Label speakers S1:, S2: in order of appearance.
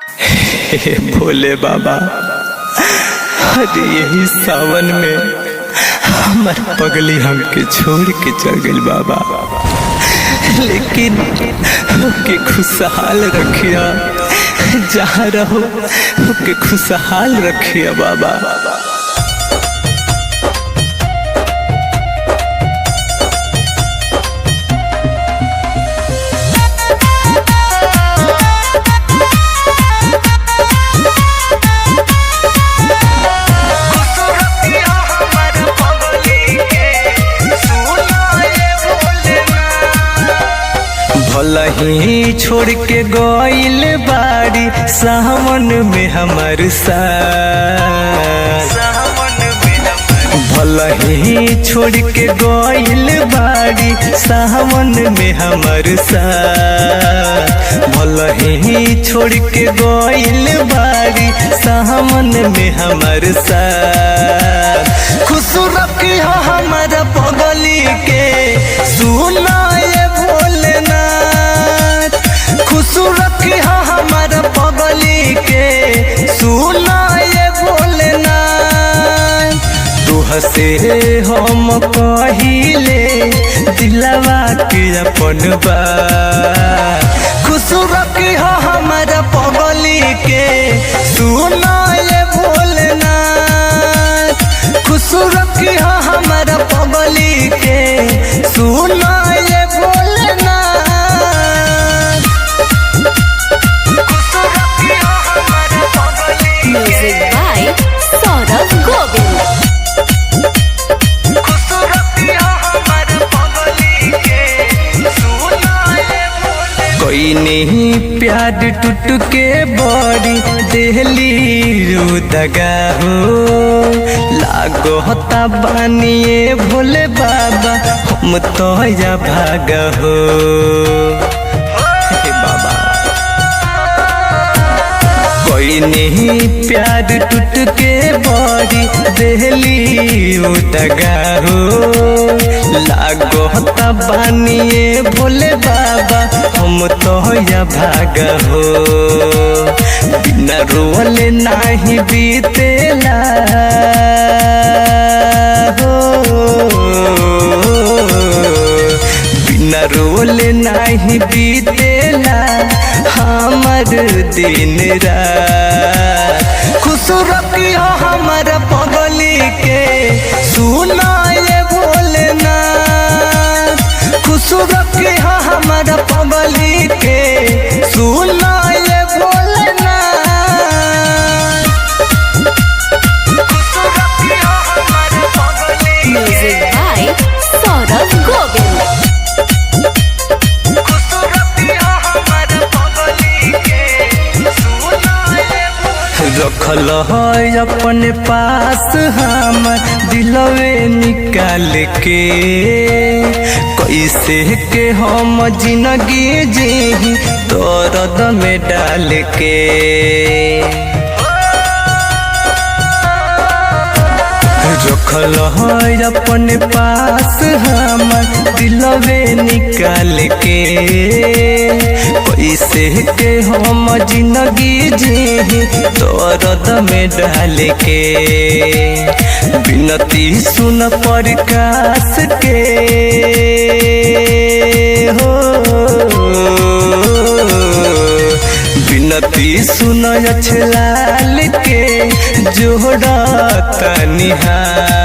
S1: हे भोले बाबा, अरे यही सावन में हमार पगली हमके छोड़ के चल गई बाबा, लेकिन ओके खुशहाल रखिया, जहाँ रहो ओके खुशहाल रखिया बाबा। भला ही छोड़ के गइल बाड़ी सावन में हमार साथ, भला ही छोड़ के गइल बाड़ी सावन में हमार साथ, भला ही छोड़ के गइल बाड़ी सावन में हमार साथ। खुश रखी हो हमारा पगली के सुना ये भोलेनाथ, खुश रखी हो हमारा पगली के सुना ये भोलेनाथ। तुहसे हम कहिले दिलवा के अपन बात, खुश रखी हो हमारा पगली के सुना ये भोलेनाथ, खुश रखी हो हमारा पगली के सुना ये Bholenath.
S2: Music by Saurabh Govind।
S1: कोई नहीं प्यार टूट के बड़ी देहली रुदगा हो, लागो होता बानिए भोले बाबा हम तो या भागा हो। हे बाबा, कोई नहीं प्यार टूट के बड़ी देहली रुदगा हो, लागो होता बानिए भोले बाबा हम तो या भागा हो। बिना रोले नाही बीतेला हो, बिना रोले नाही बीतेला हमार दिन रात। खुश रखी हो हमारा पगली के सुना ये भोलेनाथ, खुश रखी हो हमारा पगली के सुना ये Bholenath.
S2: Music by Saurabh Govind।
S1: रखल है अपने पास हमर दिलवे निकाल के, कैसे के हम जिंदगी जी दर्द में डाल के। रखल है अपने पास हमर दिलवे निकाल के, कैसे के हम जिंदगी जी दर्द में डाल के। बिनती सुन प्रकाश के हो, बिनती सुन अछलाल के जोड़ा तनिहार।